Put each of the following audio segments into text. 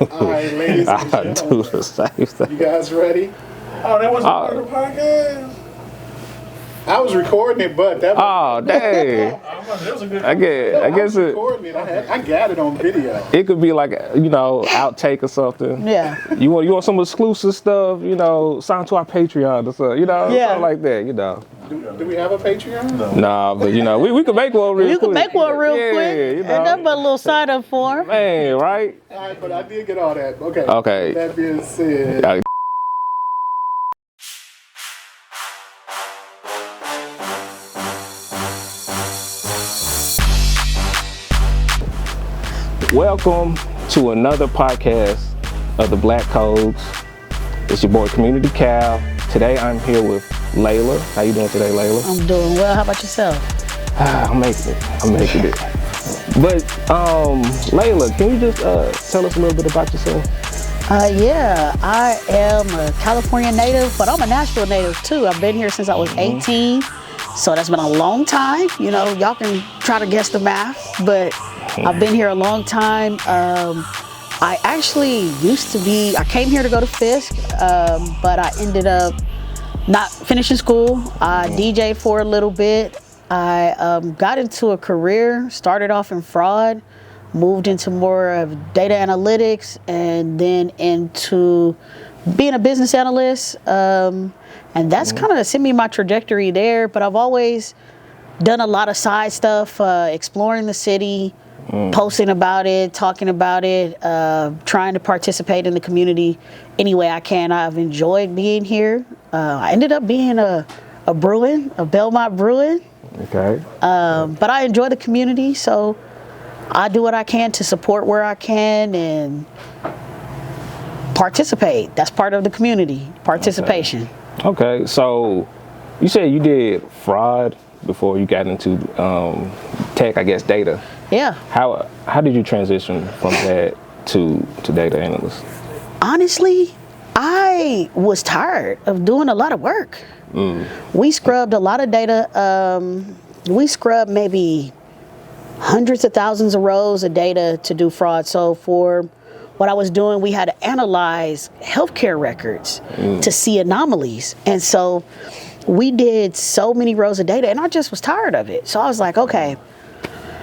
All right, ladies and I do gentlemen. the same thing. You guys ready? Oh, that was part of the podcast. I was recording it, but that was, Oh, dang. That was a good. I guess it recording it. I got it on video. could be like, outtake or something. Yeah. You want some exclusive stuff, sign to our Patreon or something, Yeah. something like that, Do we have a Patreon? No. Nah, but we could make one real quick. You can make one real Yeah, quick. And that's but a little sign up form. Man, right? All right, but I did get all that. Okay. Okay. That being said, Uh, Welcome to another podcast of the Black Codes. It's your boy Community Cal. Today I'm here with Layla. How you doing today, Layla? I'm doing well. How about yourself? I'm making it. But Layla, can you just tell us a little bit about yourself? Yeah, I am a California native, but I'm a Nashville native too. I've been here since I was 18, so that's been a long time. Y'all can try to guess the math, but I've been here a long time. I actually I came here to go to Fisk, but I ended up not finishing school. I DJ'd for a little bit. I got into a career, started off in fraud, moved into more of data analytics, and then into being a business analyst. And that's kind of sent me my trajectory there, but I've always done a lot of side stuff, exploring the city, posting about it, talking about it, trying to participate in the community any way I can. I've enjoyed being here. I ended up being a Bruin, a Belmont Bruin. Okay. But I enjoy the community, so I do what I can to support where I can and participate. That's part of the community, participation. Okay, so you said you did fraud before you got into tech, I guess, data. Yeah. How did you transition from that to data analyst? Honestly, I was tired of doing a lot of work. We scrubbed a lot of data. We scrubbed maybe hundreds of thousands of rows of data to do fraud. So for what I was doing, we had to analyze healthcare records to see anomalies. And so we did so many rows of data, and I just was tired of it. So I was like, okay,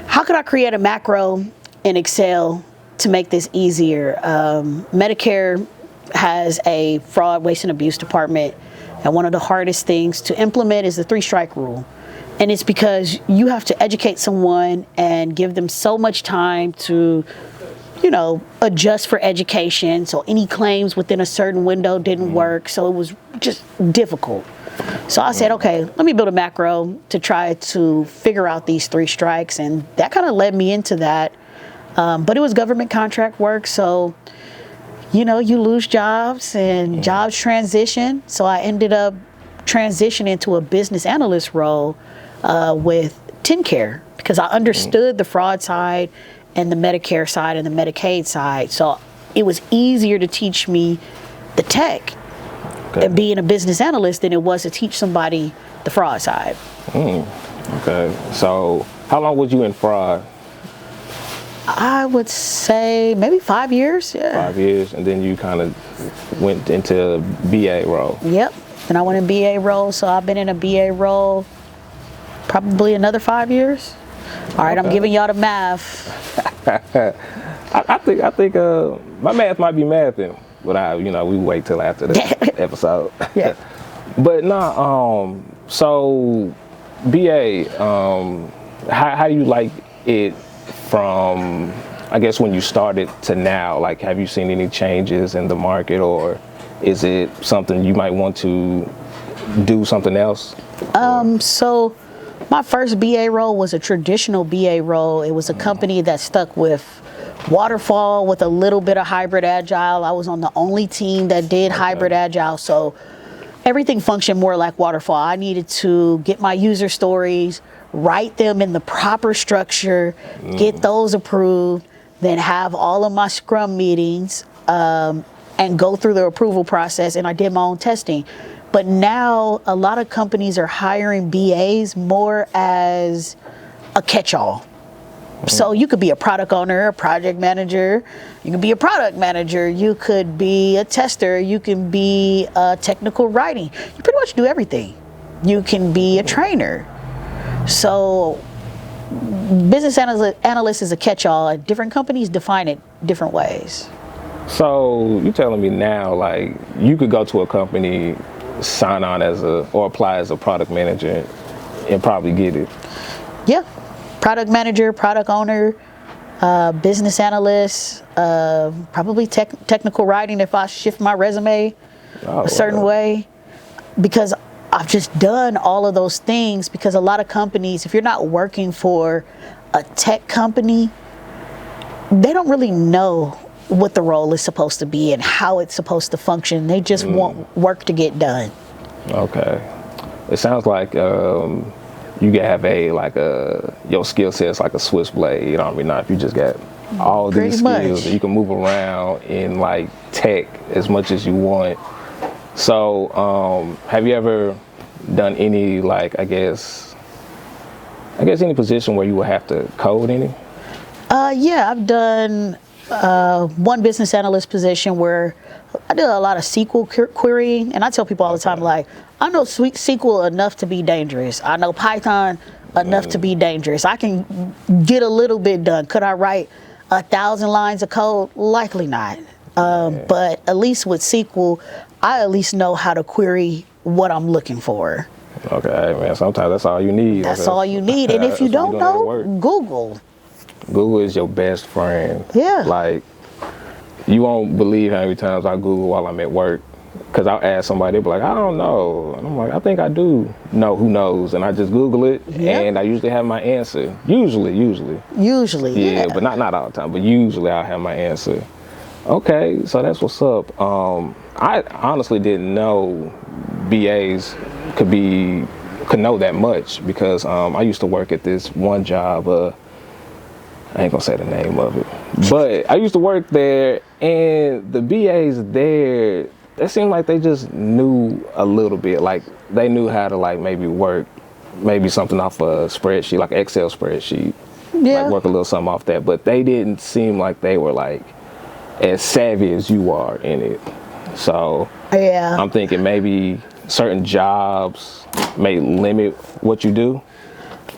how could I create a macro in Excel to make this easier? Medicare has a fraud, waste, and abuse department. And one of the hardest things to implement is the 3-strike rule. And it's because you have to educate someone and give them so much time to, adjust for education. So any claims within a certain window didn't work. So it was just difficult. So I said, okay, let me build a macro to try to figure out these 3 strikes. And that kind of led me into that. But it was government contract work. So you lose jobs and jobs transition. So I ended up transitioning to a business analyst role with TennCare because I understood the fraud side and the Medicare side and the Medicaid side. So it was easier to teach me the tech and being a business analyst than it was to teach somebody the fraud side. Okay. So how long was you in fraud? I would say maybe 5 years. Yeah. 5 years, and then you kind of went into BA role. Yep. Then I went in BA role, so I've been in a BA role probably another 5 years. All right, I'm giving y'all the math. I think my math might be mathing, but we wait till after the episode. Yeah. But so BA, how do you like it from, I guess, when you started to now? Like, have you seen any changes in the market, or is it something you might want to do something else? So my first BA role was a traditional BA role. It was a company that stuck with waterfall with a little bit of hybrid agile. I was on the only team that did hybrid agile, so everything functioned more like waterfall. I needed to get my user stories, write them in the proper structure, get those approved, then have all of my Scrum meetings and go through the approval process, and I did my own testing. But now a lot of companies are hiring BAs more as a catch-all. So you could be a product owner, a project manager, you could be a product manager, you could be a tester, you can be technical writing. You pretty much do everything. You can be a trainer. So business analyst is a catch-all, and different companies define it different ways. So you telling me now, like, you could go to a company, sign on or apply as a product manager and probably get it? Yeah, product manager, product owner, business analyst, probably technical writing if I shift my resume a certain way, because I've just done all of those things. Because a lot of companies, if you're not working for a tech company, they don't really know what the role is supposed to be and how it's supposed to function. They just want work to get done. Okay. It sounds like you can have your skill set's like a switchblade, you know what I mean? Now, if you just got all these skills, you can move around in like tech as much as you want. So, have you ever done any, like, I guess any position where you would have to code any? Yeah, I've done one business analyst position where I did a lot of SQL querying, and I tell people all the time, like, I know SQL enough to be dangerous. I know Python enough to be dangerous. I can get a little bit done. Could I write 1,000 lines of code? Likely not. But at least with SQL, I at least know how to query what I'm looking for. Okay, man, sometimes that's all you need. That's all you need. And if you don't know, Google. Google is your best friend. Yeah. Like, you won't believe how many times I Google while I'm at work. Because I'll ask somebody, they'll be like, I don't know. And I'm like, I think I do know who knows. And I just Google it, and I usually have my answer. Usually. Yeah. But not all the time, but usually I'll have my answer. Okay, so that's what's up. I honestly didn't know BAs could know that much, because I used to work at this one job. I ain't gonna say the name of it, but I used to work there, and the BAs there, it seemed like they just knew a little bit. Like, they knew how to, like, maybe work something off a spreadsheet, like an Excel spreadsheet. Yeah. Like, work a little something off that, but they didn't seem like they were, like, as savvy as you are in it. So Yeah. I'm thinking maybe certain jobs may limit what you do,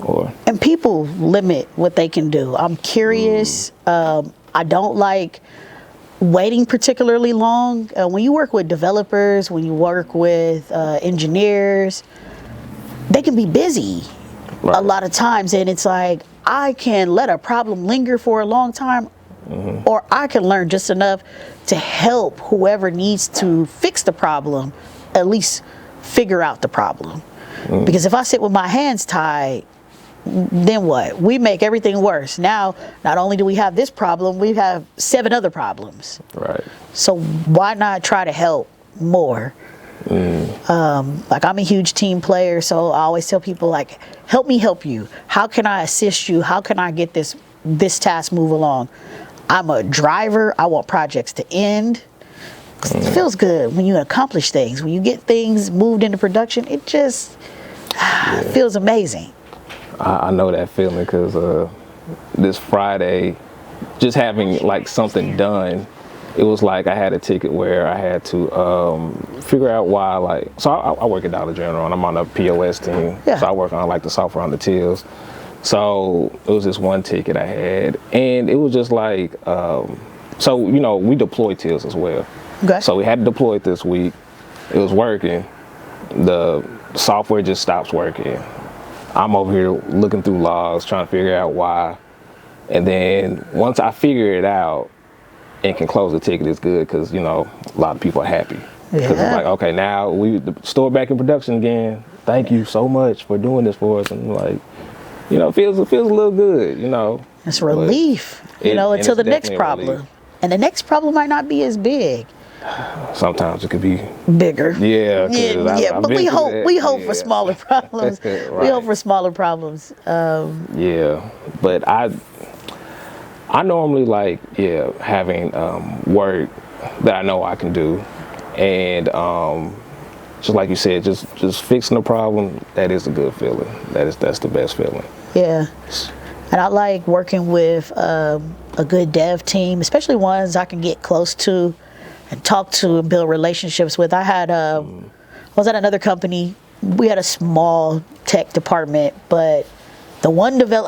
or And people limit what they can do. I'm curious. I don't like waiting particularly long. When you work with developers, when you work with engineers, they can be busy a lot of times. And it's like, I can let a problem linger for a long time, or I can learn just enough to help whoever needs to fix the problem, at least figure out the problem. Because if I sit with my hands tied, then what? We make everything worse. Now, not only do we have this problem, we have 7 other problems. right. So why not try to help more? Like, I'm a huge team player, so I always tell people, like, help me help you. How can I assist you? How can I get this task move along? I'm a driver. I want projects to end. It feels good when you accomplish things. When you get things moved into production, it just feels amazing. I know that feeling, because this Friday, just having, like, something done, it was like I had a ticket where I had to figure out why, like, so I work at Dollar General, and I'm on the POS team. Yeah. So I work on, like, the software on the tills. So it was this one ticket I had, and it was just like, so, you know, we deploy tills as well. Okay. So we had to deploy it this week. It was working. The software just stops working. I'm over here looking through logs, trying to figure out why. And then once I figure it out and can close the ticket, it's good, because, you know, a lot of people are happy. Because it's like, okay, now the store back in production again. Thank you so much for doing this for us. And, like, you know, it feels a little good, you know. It's relief, you know, until the next problem. And the next problem might not be as big. Sometimes it could be Bigger. Yeah, but we hope for smaller problems. Right. We hope for smaller problems. Yeah, but I normally like having work that I know I can do, and just like you said, just fixing the problem. That is a good feeling. That's the best feeling. Yeah. And I like working with a good dev team, especially ones I can get close to and talk to and build relationships with. I was at another company. We had a small tech department, but the one developer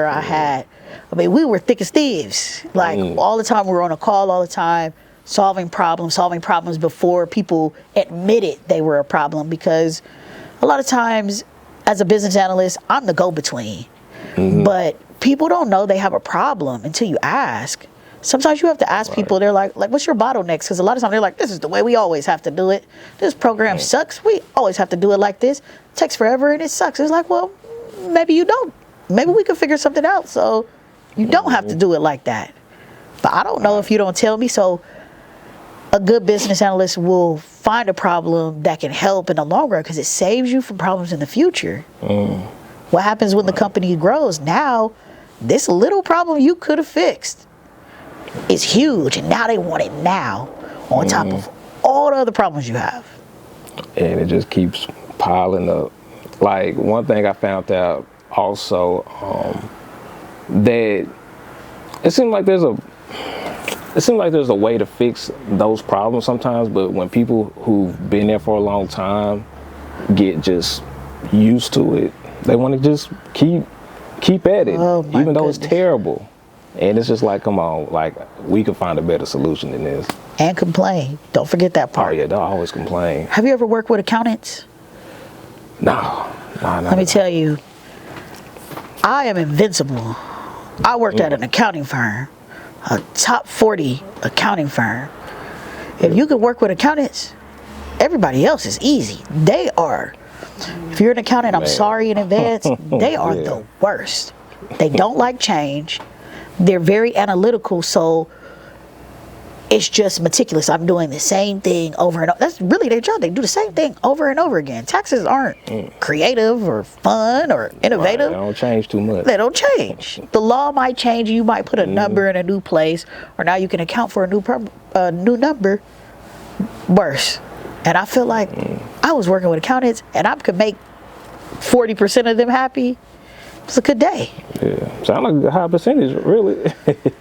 I had, we were thick as thieves. Like all the time, we were on a call all the time, solving problems before people admitted they were a problem. Because a lot of times, as a business analyst, I'm the go-between. But people don't know they have a problem until you ask. Sometimes you have to ask people, they're like, what's your bottlenecks? Because a lot of times they're like, this is the way we always have to do it. This program sucks. We always have to do it like this. It takes forever and it sucks. It's like, well, maybe you don't. Maybe we could figure something out so you don't have to do it like that. But I don't know if you don't tell me. So a good business analyst will find a problem that can help in the long run because it saves you from problems in the future. What happens when the company grows? Now, this little problem you could have fixed is huge, and now they want it now on top of all the other problems you have. And it just keeps piling up. Like, one thing I found out also, that it seems like there's a way to fix those problems sometimes, but when people who've been there for a long time get just used to it, they want to just keep at it, even though it's terrible. And it's just like, come on, like, we can find a better solution than this. And complain. Don't forget that part. Oh yeah, they'll always complain. Have you ever worked with accountants? No. Let me tell you, I am invincible. I worked at an accounting firm, a top 40 accounting firm. If you could work with accountants, everybody else is easy. They are. If you're an accountant, I'm sorry in advance, they are the worst. They don't like change. They're very analytical, so it's just meticulous. I'm doing the same thing over and over. That's really their job. They do the same thing over and over again. Taxes aren't creative or fun or innovative. They don't change too much. They don't change. The law might change. You might put a number in a new place, or now you can account for a new number. Worse. And I feel like I was working with accountants, and I could make 40% of them happy. It's a good day. Yeah, sound like a high percentage, really.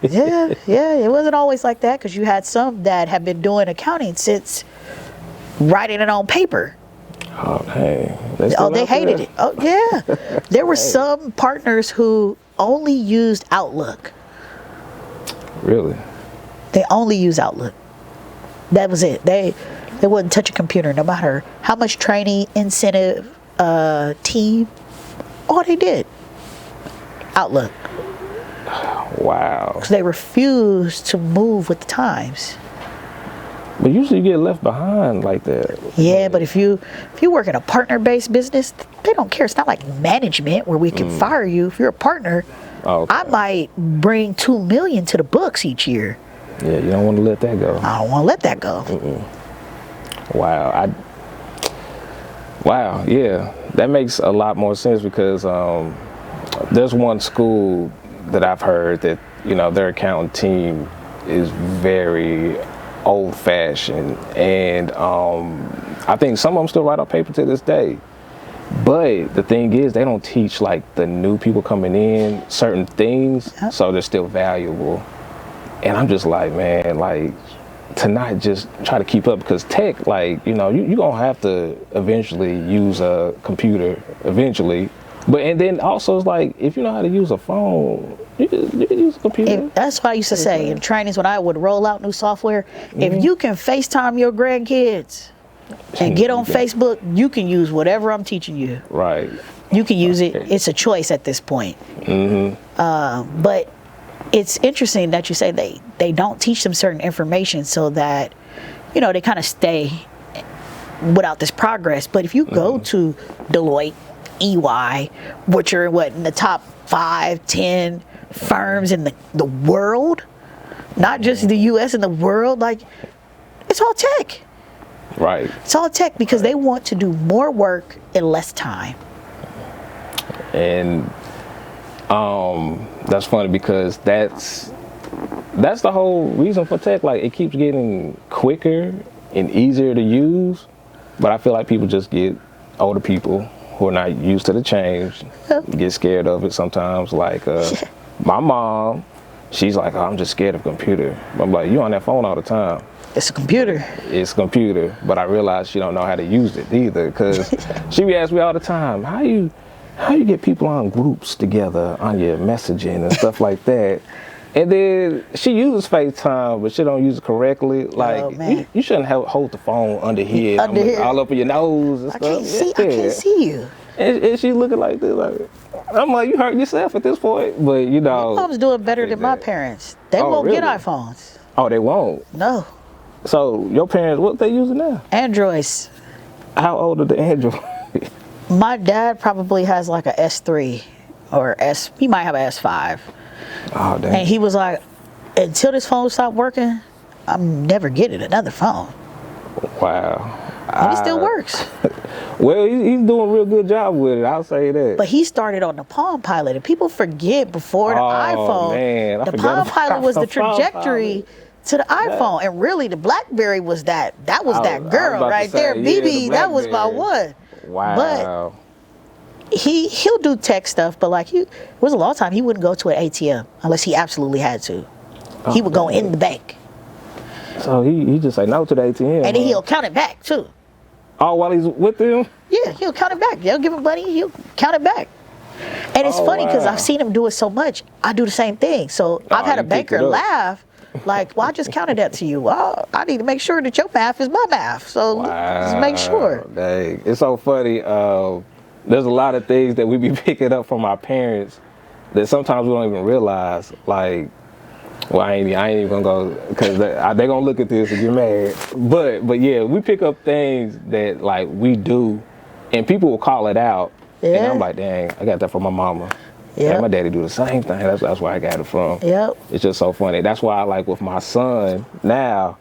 yeah, it wasn't always like that, because you had some that have been doing accounting since writing it on paper. Oh, hey. They hated it. Oh, yeah. There were some partners who only used Outlook. Really? They only used Outlook. That was it. They wouldn't touch a computer, no matter how much training, incentive, team. All they did. Outlook. Wow. Because they refused to move with the times. But usually you get left behind like that. Yeah, but if you work in a partner-based business, they don't care. It's not like management where we can fire you. If you're a partner, I might bring $2 million to the books each year. Yeah, you don't want to let that go. I don't want to let that go. Wow. Wow, yeah. That makes a lot more sense, because there's one school that I've heard that, their accounting team is very old-fashioned, and I think some of them still write on paper to this day. But the thing is, they don't teach like the new people coming in certain things, so they're still valuable. And I'm just like, man, like, to not just try to keep up, because tech, like, you're gonna have to eventually use a computer eventually. But and then also, it's like, if you know how to use a phone, you can use a computer. That's what I used to say in trainings when I would roll out new software. If you can FaceTime your grandkids and get on Facebook, you can use whatever I'm teaching you. Right. You can use it. It's a choice at this point. But it's interesting that you say they don't teach them certain information so that, they kind of stay without this progress. But if you go to Deloitte, EY, which are in the top 5, 10 firms in the world, not just the US, in the world, like, it's all tech. Right. It's all tech, because they want to do more work in less time. And that's funny, because that's the whole reason for tech. Like, it keeps getting quicker and easier to use, but I feel like people just get older people who are not used to the change get scared of it sometimes. Like my mom, she's like, oh, I'm just scared of computer. I'm like, you on that phone all the time. It's a computer. It's a computer, but I realize she don't know how to use it either, because she be asking me all the time, how you get people on groups together on your messaging and stuff like that. And then she uses FaceTime, but she don't use it correctly. Like, you shouldn't hold the phone under here, all up in your nose and stuff. I can't see you. And she looking like this, like, I'm like, you hurt yourself at this point. But you know, My mom's doing better than my parents. They won't get iPhones. Oh, they won't? No. So your parents, what they using now? Androids. How old are the Androids? My dad probably has like a S3 or he might have a S5. Oh, damn. And he was like, until this phone stopped working, I'm never getting another phone. Wow. And it still works. Well, he's doing a real good job with it, I'll say that. But he started on the Palm Pilot, and people forget before the iPhone, man, the Palm Pilot was the trajectory to the iPhone. And really, the BlackBerry was that girl right there. BB, that was my one. Wow. But he'll do tech stuff, but like it was a long time he wouldn't go to an ATM unless he absolutely had to. He would go in the bank. So he just say no to the ATM. And then he'll count it back too. Oh, while he's with them? Yeah, he'll count it back. They'll give him money, he'll count it back. And it's funny because I've seen him do it so much, I do the same thing. So I've had a banker laugh, like, well, I just counted that to you. Well, I need to make sure that your math is my math. So just make sure. Dang. It's so funny. There's a lot of things that we be picking up from our parents that sometimes we don't even realize. Like, well, I ain't even gonna go, because they gonna look at this and get mad. But yeah, we pick up things that like we do, and people will call it out. Yeah. And I'm like, dang, I got that from my mama. Yeah. My daddy do the same thing. That's where I got it from. Yep. It's just so funny. That's why I like with my son now,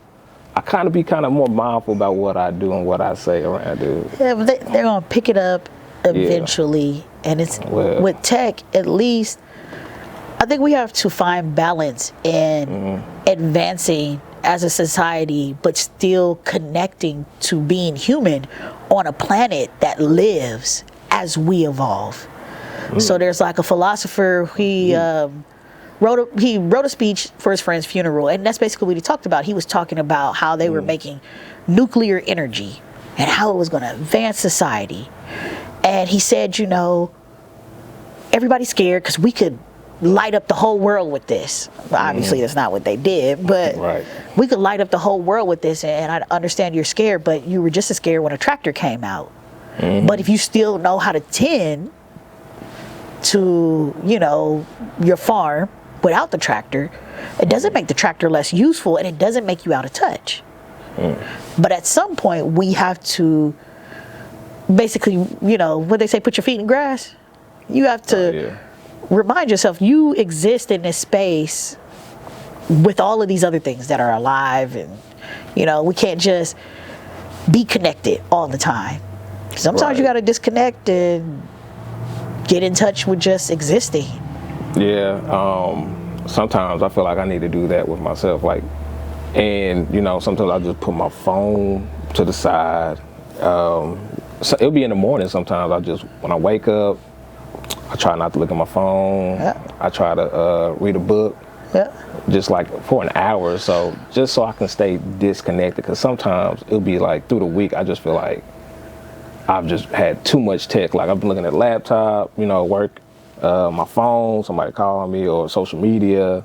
I be more mindful about what I do and what I say around dude. Yeah, but they're gonna pick it up eventually, and it's with tech at least. I think we have to find balance in advancing as a society, but still connecting to being human on a planet that lives as we evolve. So there's like a philosopher, he wrote a speech for his friend's funeral, and that's basically what he talked about. He was talking about how they were making nuclear energy and how it was going to advance society. And he said, you know, everybody's scared because we could light up the whole world with this. Well, obviously that's not what they did, but we could light up the whole world with this, and I understand you're scared, but you were just as scared when a tractor came out. But if you still know how to tend to, you know, your farm without the tractor, it doesn't make the tractor less useful, and it doesn't make you out of touch. But at some point we have to basically, you know, what they say, put your feet in grass. You have to remind yourself you exist in this space with all of these other things that are alive, and you know, we can't just be connected all the time. Sometimes you got to disconnect and get in touch with just existing. Yeah, sometimes I feel like I need to do that with myself, like, and you know, sometimes I just put my phone to the side. So it'll be in the morning sometimes. When I wake up, I try not to look at my phone. I try to read a book, just like for an hour or so, just so I can stay disconnected. Because sometimes it'll be like through the week, I just feel like I've just had too much tech. Like I've been looking at a laptop, you know, work, my phone, somebody calling me, or social media.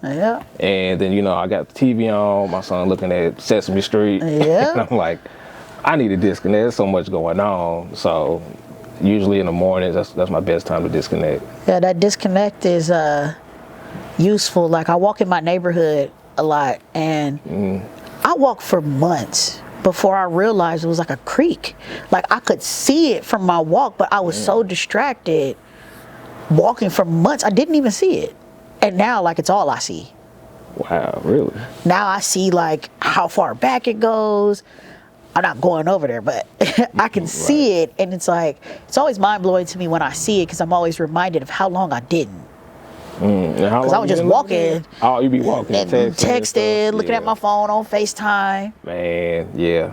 And then, you know, I got the TV on, my son looking at Sesame Street. And I'm like, I need to disconnect. There's so much going on. So usually in the mornings, that's my best time to disconnect. Yeah, that disconnect is useful. Like I walk in my neighborhood a lot, and I walked for months before I realized it was like a creek. Like I could see it from my walk, but I was so distracted walking for months, I didn't even see it. And now, like, it's all I see. Wow, really? Now I see like how far back it goes. I'm not going over there, but I can see it, and it's like, it's always mind-blowing to me when I see it, because I'm always reminded of how long I didn't. Because I was just walking Oh, you be walking, and texting, looking at my phone on FaceTime. Man, yeah,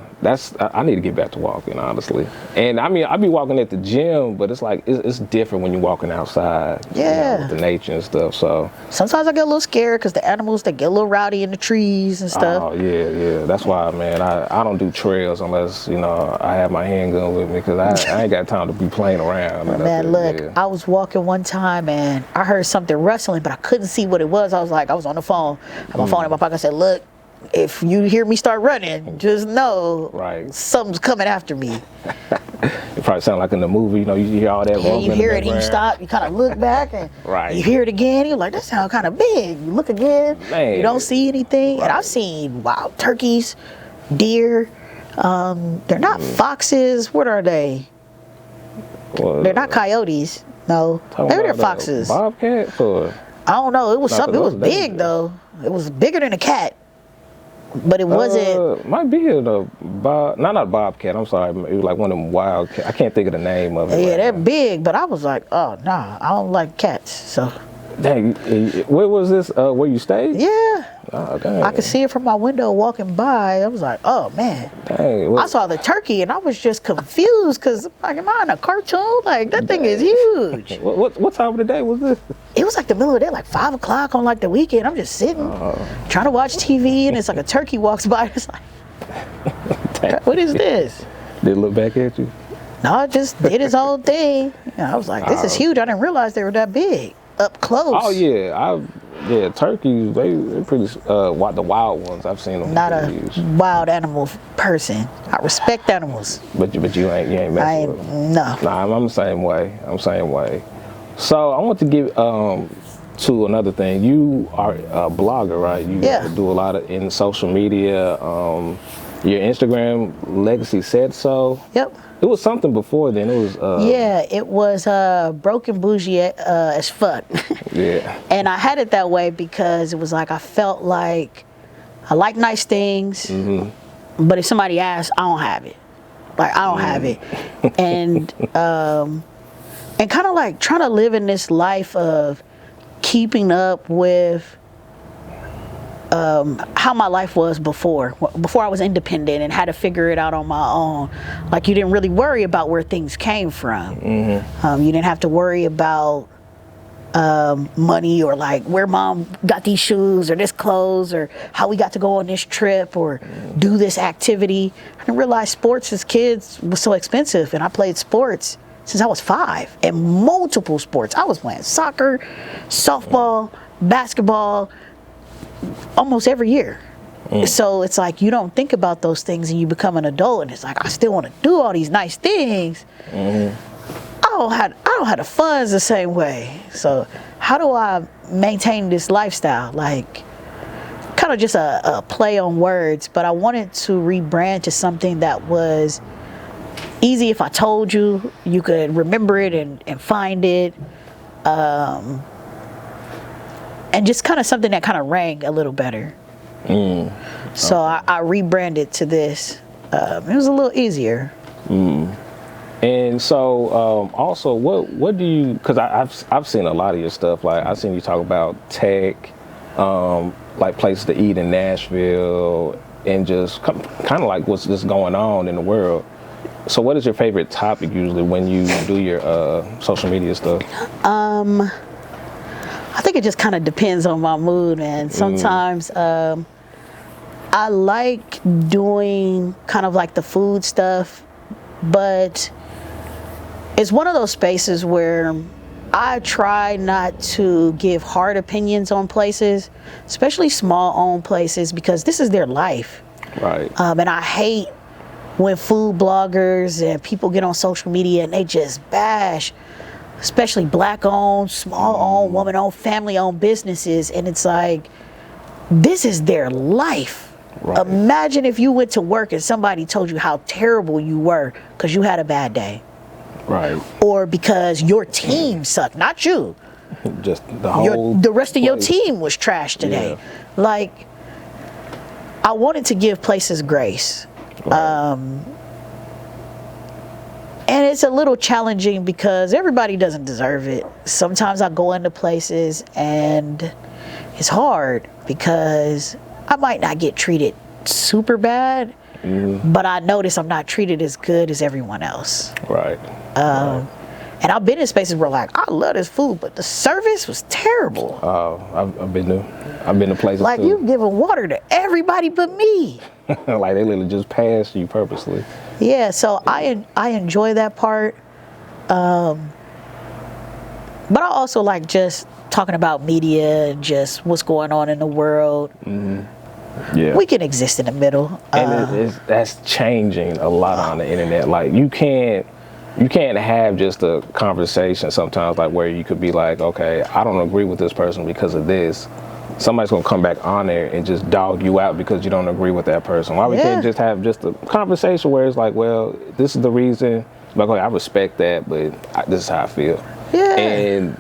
I need to get back to walking, honestly. And I mean, I be walking at the gym, but it's like it's different when you're walking outside. Yeah. With the nature and stuff. So Sometimes I get a little scared because the animals, they get a little rowdy in the trees and stuff. oh yeah. That's why, man, I don't do trails unless I have my handgun with me because I ain't got time to be playing around. Man, look, I was walking one time and I heard something rustling, but I couldn't see what it was. I was on the phone. I had my phone in my pocket. I said, look, if you hear me start running, just know something's coming after me. It probably sound like in the movie, you hear all that. Yeah, you hear it and you stop, you kind of look back and you hear it again. You're like, that sounds kind of big. You look again, you don't see anything. And I've seen wild turkeys, deer. They're not foxes. What are they? Well, they're not coyotes. No, maybe they're foxes. Bobcats or? I don't know. It was something. It was big though. It was bigger than a cat, but it wasn't. Might be not a bobcat. I'm sorry. It was like one of them wild cats. I can't think of the name of it. Yeah, they're big, but I was like, oh nah, I don't like cats. So. Dang, where was this? Where you stayed? Yeah. Oh, dang. I could see it from my window walking by. I was like, oh man. Dang, I saw the turkey and I was just confused because like, am I in a cartoon? Like that thing is huge. What time of the day was this? It was like the middle of the day, like 5 o'clock on like the weekend. I'm just sitting, trying to watch TV, and it's like a turkey walks by. It's like, what is this? Did it look back at you? No, it just did its own thing. And I was like, this is huge. I didn't realize they were that big. Up close. Oh yeah, turkeys. They're pretty. The wild ones I've seen them. Not a wild animal person. I respect animals. But you ain't messing with them. No. Nah, I'm the same way. So I want to get to another thing. You are a blogger, right? You do a lot in social media. Your Instagram legacy said so. Yep. It was something before then. It was it was broken bougie as fuck. Yeah. And I had it that way because it was like I felt like I like nice things, but if somebody asks, I don't have it. Like I don't have it. And kind of like trying to live in this life of keeping up with how my life was before I was independent and had to figure it out on my own. Like you didn't really worry about where things came from. You didn't have to worry about money or like where mom got these shoes or this clothes or how we got to go on this trip or do this activity. I didn't realize sports as kids was so expensive, and I played sports since I was 5 and multiple sports. I was playing soccer, softball, basketball, almost every year. So it's like you don't think about those things and you become an adult, and it's like I still want to do all these nice things. I don't have the funds the same way. So how do I maintain this lifestyle? Like kind of just a play on words, but I wanted to rebrand to something that was easy. If I told you, you could remember it and find it. And just kind of something that kind of rang a little better. So I rebranded to this. It was a little easier. And so also, what do you? Because I've seen a lot of your stuff. Like I've seen you talk about tech, like places to eat in Nashville, and just kind of like what's just going on in the world. So what is your favorite topic usually when you do your social media stuff? I think it just kind of depends on my mood, and sometimes I like doing kind of like the food stuff, but it's one of those spaces where I try not to give hard opinions on places, especially small owned places, because this is their life. Right. And I hate when food bloggers and people get on social media and they just bash, especially black-owned, small-owned, woman-owned, family-owned businesses, and it's like, this is their life. Right. Imagine if you went to work and somebody told you how terrible you were because you had a bad day. Right. Or because your team sucked, not you. Just the rest of your team was trash today. Yeah. Like, I wanted to give places grace. Right. And it's a little challenging because everybody doesn't deserve it. Sometimes I go into places and it's hard because I might not get treated super bad, but I notice I'm not treated as good as everyone else. Right. And I've been in spaces where like, I love this food, but the service was terrible. I've been to places Like too. you giving water to everybody but me. Like they literally just pass you purposely. Yeah, so I enjoy that part. But I also like just talking about media and just what's going on in the world. Yeah. We can exist in the middle. And that's changing a lot on the internet. Like you can't have just a conversation sometimes like where you could be like, okay, I don't agree with this person because of this. Somebody's gonna come back on there and just dog you out because you don't agree with that person. Why we can't just have just a conversation where it's like, well, this is the reason. Like, okay, I respect that, but this is how I feel. Yeah. And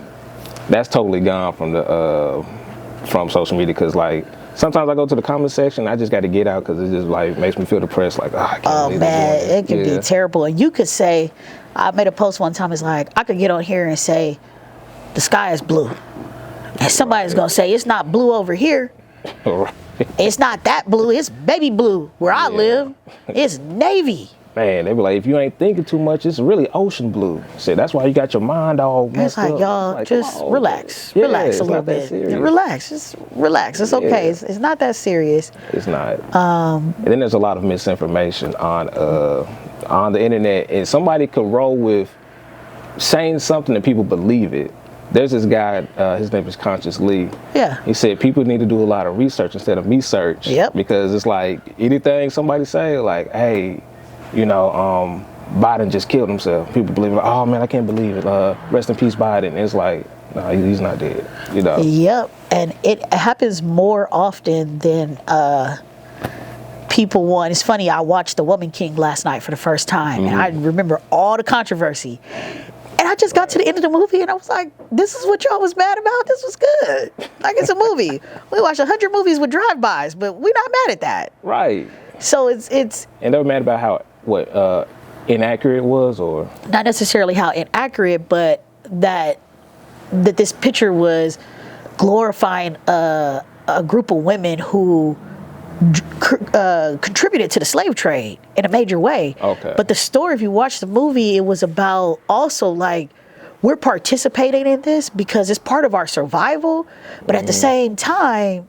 that's totally gone from social media because like sometimes I go to the comment section, I just got to get out because it just like makes me feel depressed. Like, I can't believe they're doing it can be terrible. And you could say, I made a post one time. It's like I could get on here and say, the sky is blue. And somebody's going to say, it's not blue over here. Right. It's not that blue. It's baby blue where I live. It's navy. Man, they be like, if you ain't thinking too much, it's really ocean blue. So that's why you got your mind all It's messed like, up. y'all, Like, just come on. relax. Yeah, Relax it's a little not that bit. serious. Relax. Just relax. It's okay. Yeah. It's not that serious. It's not. And then there's a lot of misinformation on the internet, and somebody could roll with saying something and people believe it. There's this guy, his name is Conscious Lee. Yeah. He said people need to do a lot of research instead of me search. Yep. Because it's like anything somebody say, like, hey, Biden just killed himself. People believe it. Oh man, I can't believe it. Rest in peace, Biden. It's like, no, he's not dead. Yep. And it happens more often than people want. It's funny, I watched The Woman King last night for the first time, and I remember all the controversy. And I just got to the end of the movie, and I was like, this is what y'all was mad about? This was good. Like, it's a movie. We watched 100 movies with drive-bys, but we're not mad at that. Right. So it's And they were mad about how, inaccurate it was, or? not necessarily how inaccurate, but that this picture was glorifying a group of women who contributed to the slave trade in a major way. Okay. But the story, if you watch the movie, it was about also like we're participating in this because it's part of our survival. But at the same time,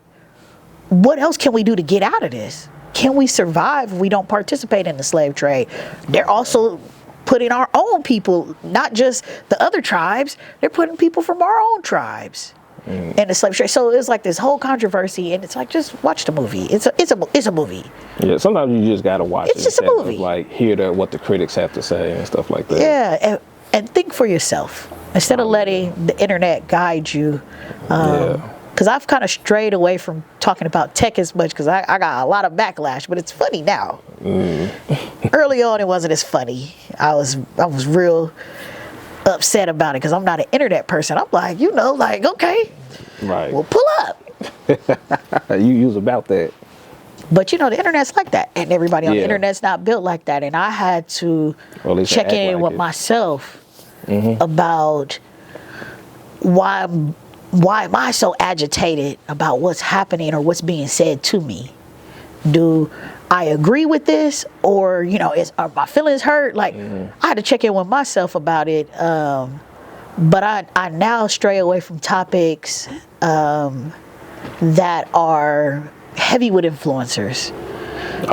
what else can we do to get out of this? Can we survive if we don't participate in the slave trade? They're also putting our own people, not just the other tribes, they're putting people from our own tribes in the slave trade. So it's like this whole controversy, and it's like, just watch the movie. It's a movie. Yeah, sometimes you just gotta watch It's it. just a instead of, movie. like hear what the critics have to say and stuff like that. Yeah, and think for yourself instead of letting the internet guide you. Because I've kind of strayed away from talking about tech as much because I got a lot of backlash, but it's funny now. Early on, it wasn't as funny. I was real upset about it because I'm not an internet person. I'm like, okay, Right. well, pull up. You was about that. But the internet's like that, and everybody on the Yeah. internet's not built like that. And I had to Or at least check act in like with it. myself about why am I so agitated about what's happening or what's being said to me? Do I agree with this, or are my feelings hurt? Like I had to check in with myself about it. But I now stray away from topics that are heavy with influencers.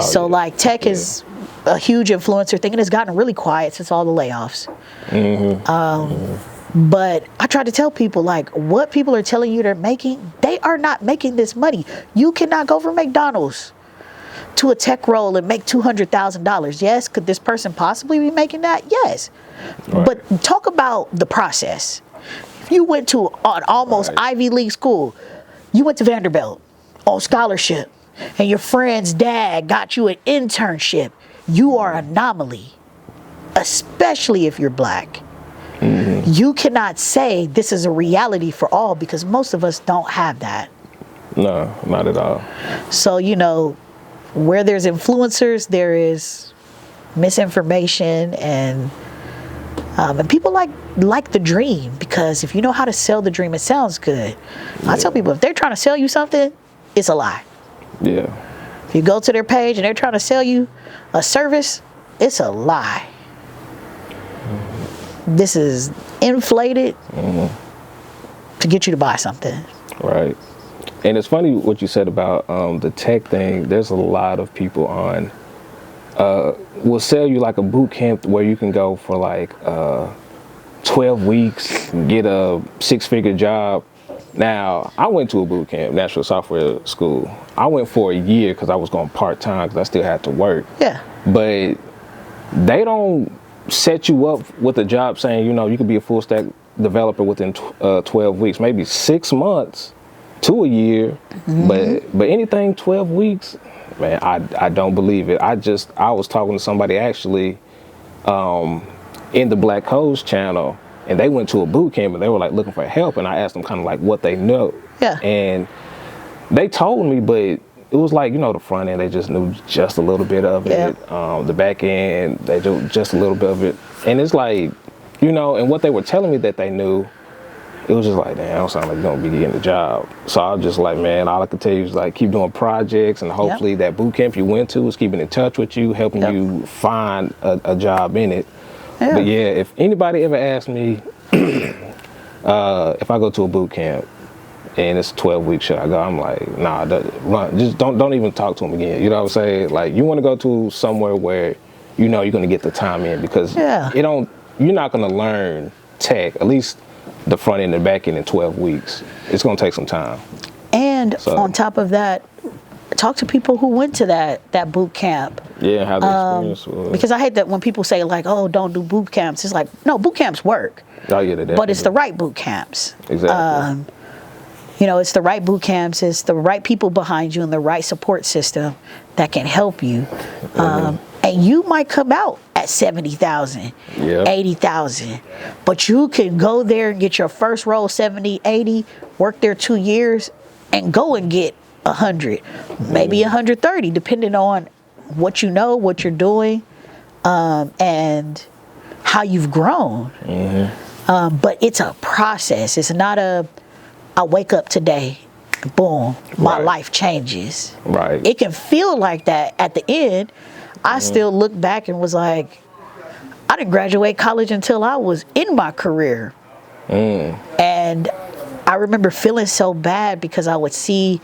So like tech is a huge influencer thing, and it's gotten really quiet since all the layoffs. But I try to tell people, like, what people are telling you they're making, they are not making this money. You cannot go from McDonald's to a tech role and make $200,000. Yes, could this person possibly be making that? Yes. Right. But talk about the process. If you went to an almost Ivy League school, you went to Vanderbilt on scholarship, and your friend's dad got you an internship, you are an anomaly, especially if you're black. You cannot say this is a reality for all because most of us don't have that. No, not at all. So, where there's influencers, there is misinformation, and And people like the dream, because if you know how to sell the dream, it sounds good. I tell people, if they're trying to sell you something, it's a lie. Yeah. If you go to their page and they're trying to sell you a service, it's a lie. This is inflated to get you to buy something. Right. And it's funny what you said about the tech thing. There's a lot of people on, will sell you like a boot camp where you can go for like 12 weeks, get a 6-figure job. Now, I went to a boot camp, National Software School. I went for a year because I was going part-time because I still had to work. Yeah. But they don't set you up with a job saying, you know, you could be a full stack developer within 12 weeks, maybe 6 months to a year. But anything 12 weeks, man, I don't believe it. I was talking to somebody actually in the Black Codes channel, and they went to a boot camp and they were like looking for help, and I asked them kind of like what they know. Yeah. And they told me, but it was like, you know, the front end, they just knew just a little bit of it. The back end, they do just a little bit of it. And it's like, you know, and what they were telling me that they knew, it was just like, damn, I don't sound like you're gonna be getting a job. So I was just like, man, all I can tell you is like keep doing projects, and hopefully that boot camp you went to is keeping in touch with you, helping you find a job in it. Yeah. But yeah, if anybody ever asks me if I go to a boot camp and it's 12 weeks, should I go? I'm like, nah, run. Just don't even talk to them again. You know what I'm saying? Like, you want to go to somewhere where you know you're going to get the time in, because you're not going to learn tech, at least the front end and back end, in 12 weeks. It's going to take some time. And on top of that, talk to people who went to that boot camp. Yeah, how the experience was. Because I hate that when people say like, oh, don't do boot camps. It's like, no, boot camps work. Oh, yeah, but it's the right boot camps. Exactly. You know, it's the right boot camps. It's the right people behind you and the right support system that can help you. And you might come out at 70,000, 80,000, but you can go there and get your first role 70, 80, work there 2 years, and go and get 100, maybe 130, depending on what you know, what you're doing, and how you've grown. But it's a process. It's not I wake up today, boom, my life changes. Right. It can feel like that at the end. I still look back and was like, I didn't graduate college until I was in my career. And I remember feeling so bad because I would see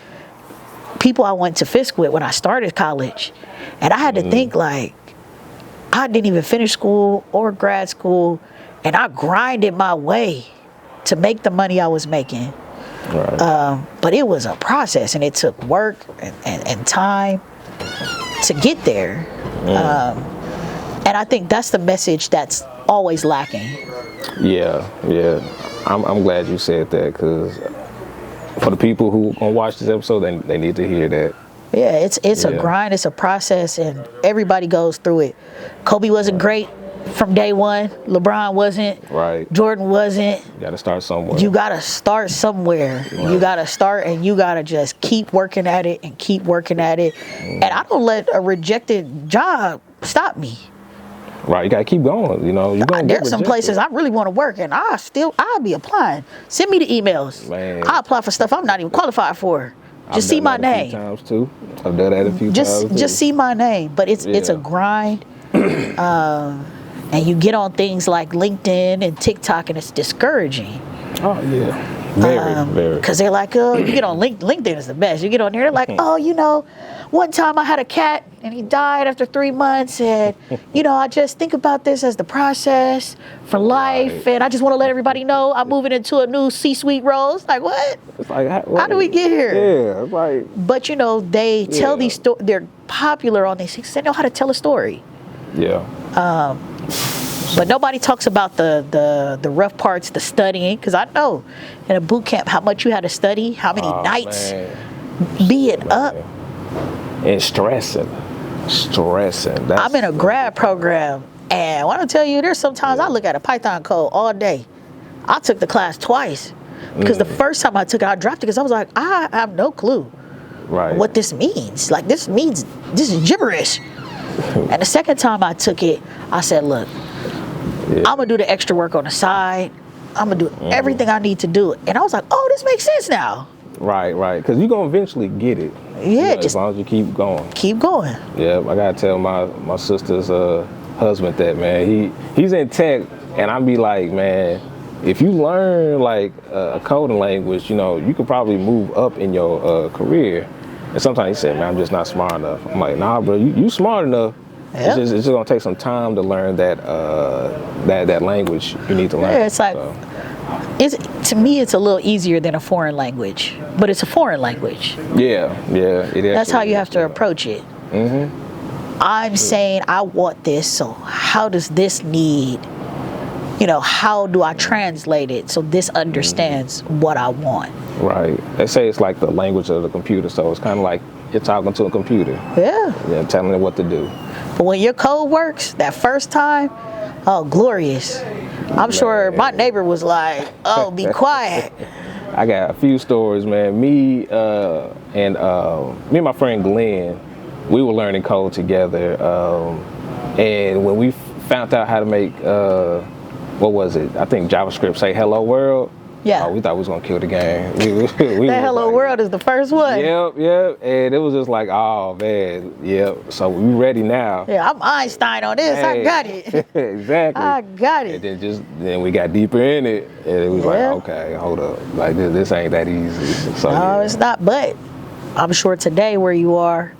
people I went to Fisk with when I started college. And I had to think like, I didn't even finish school or grad school, and I grinded my way to make the money I was making. Right. But it was a process, and it took work and time to get there. And I think that's the message that's always lacking. Yeah. I'm glad you said that, because for the people who gonna watch this episode, they need to hear that. Yeah, it's a grind, it's a process, and everybody goes through it. Kobe wasn't great from day one. LeBron wasn't. Right. Jordan wasn't. You gotta start somewhere. You gotta start somewhere. Right. You gotta start, and you gotta just keep working at it and keep working at it. And I don't let a rejected job stop me. Right, you gotta keep going. You know, there's some places I really want to work, and I'll be applying. Send me the emails. Man. I apply for stuff I'm not even qualified for. Just see my name. I've done that a few times too. I've done that a few times. Just see my name. But it's a grind. And you get on things like LinkedIn and TikTok, and it's discouraging. Oh yeah. Very. Because they're like, oh, you get on LinkedIn is the best. You get on there, they're like, oh, you know, one time I had a cat and he died after 3 months, and you know, I just think about this as the process for life, and I just want to let everybody know I'm moving into a new C-suite role. It's like, what? It's like, how do we get here? Yeah, it's like. But you know, they tell these stories. They're popular on these things. They know how to tell a story. Yeah. But nobody talks about the rough parts, the studying, because I know in a boot camp how much you had to study, how many nights being up. And stressing. I'm in a grad program, and I want to tell you, there's sometimes I look at a Python code all day. I took the class twice, because the first time I took it, I dropped it because I was like, I have no clue what this means. Like, this is gibberish. And the second time I took it, I said, look, I'm gonna do the extra work on the side. I'm gonna do everything I need to do. And I was like, oh, this makes sense now. Right. Because you're gonna eventually get it. Yeah, as just long as you keep going. keep going. Yeah, I gotta tell my sister's husband that, man. He's in tech, and I be like, man, if you learn like a coding language, you could probably move up in your career. And sometimes he said, man, I'm just not smart enough. I'm like, nah, bro, you smart enough. Yeah. It's just gonna take some time to learn that language you need to learn. Yeah, it's like, to me, it's a little easier than a foreign language, but it's a foreign language. Yeah, it is. That's how you have to approach it. I'm saying I want this, so how does this need, how do I translate it so this understands what I want? Right. They say it's like the language of the computer, so it's kind of like you're talking to a computer. Yeah. Telling it what to do. But when your code works that first time, oh, glorious. I'm sure my neighbor was like, oh, be quiet. I got a few stories, man. Me and my friend Glenn, we were learning code together. And when we found out how to make, what was it? I think JavaScript say hello world. Yeah. Oh, we thought we was gonna kill the game. That hello world is the first one. Yep. And it was just like, oh man, yep. So we ready now. Yeah, I'm Einstein on this. I got it. Exactly. I got it. And then we got deeper in it, and it was like, Yeah. okay, hold up, like this ain't that easy. So No, yeah. it's not. But I'm sure today where you are,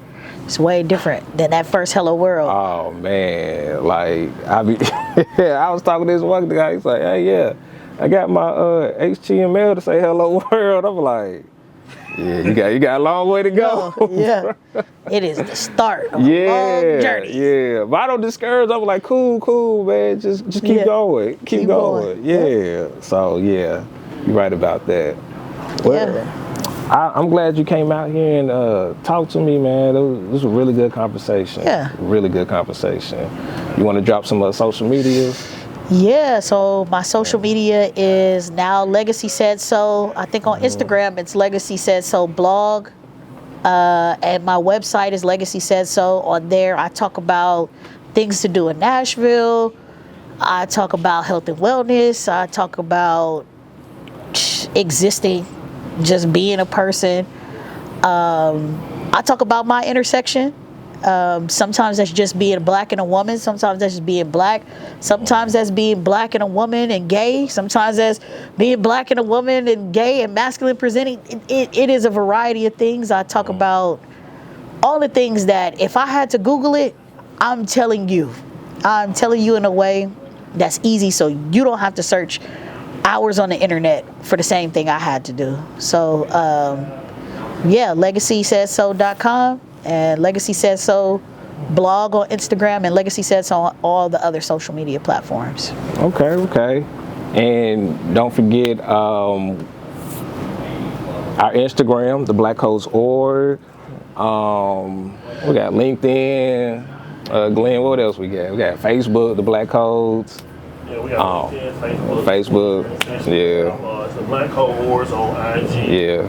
it's way different than that first hello world. Oh man, like I was talking to this one guy. He's like, hey, yeah, I got my HTML to say hello world. I'm like, yeah, you got a long way to go. Yeah, it is the start of a long journey. Yeah, but I don't discourage. I'm like, cool, man. Just keep going, keep going. Yeah. So yeah, you're right about that. Well, Yeah. I'm glad you came out here and talked to me, man. This was a really good conversation. Yeah. Really good conversation. You want to drop some social medias? Yeah, so my social media is now Legacy Said So. I think on Instagram it's Legacy Said So blog. And my website is Legacy Said So. On there I talk about things to do in Nashville. I talk about health and wellness. I talk about existing, just being a person. I talk about my intersection. Sometimes that's just being black and a woman. Sometimes that's just being black. Sometimes that's being black and a woman and gay. Sometimes that's being black and a woman and gay and masculine presenting. It is a variety of things. I talk about all the things that if I had to Google it, I'm telling you in a way that's easy, so you don't have to search hours on the internet for the same thing I had to do. So yeah, legacysaidso.com and Legacy Said So blog on Instagram and Legacy Said So on all the other social media platforms. Okay. And don't forget our Instagram, the Black Codes Org. We got LinkedIn. Glenn, what else we got? We got Facebook, the Black Codes. Yeah, we got LinkedIn, Facebook. Yeah. It's the Black Code Wars on IG. Yeah.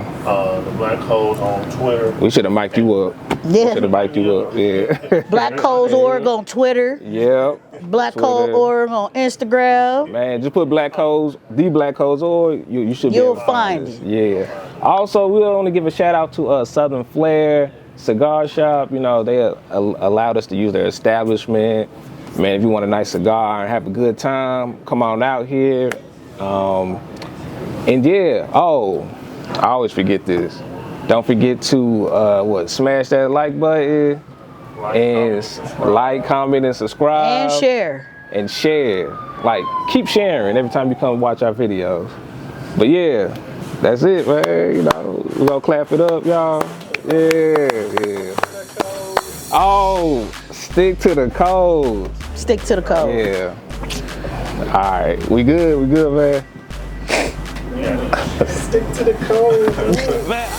The Black Codes on Twitter. We should have mic'd you up. Yeah. Should have mic'd you up. Yeah. Black Codes Org on Twitter. Yep. Black Code Twitter. Org on Instagram. Man, just put Black Codes, the Black Codes Org. You should be able You'll to find us. it. Yeah. Also, we want to give a shout out to Southern Flair Cigar Shop. You know, they allowed us to use their establishment. Man, if you want a nice cigar and have a good time, come on out here. And yeah, I always forget this. Don't forget to smash that like button and like, comment, and subscribe. And share. Like, keep sharing every time you come watch our videos. But yeah, that's it, man. You know, we're gonna clap it up, y'all. Yeah. Oh, stick to the codes. Stick to the code. Yeah. All right, we good, man. Stick to the code. Man.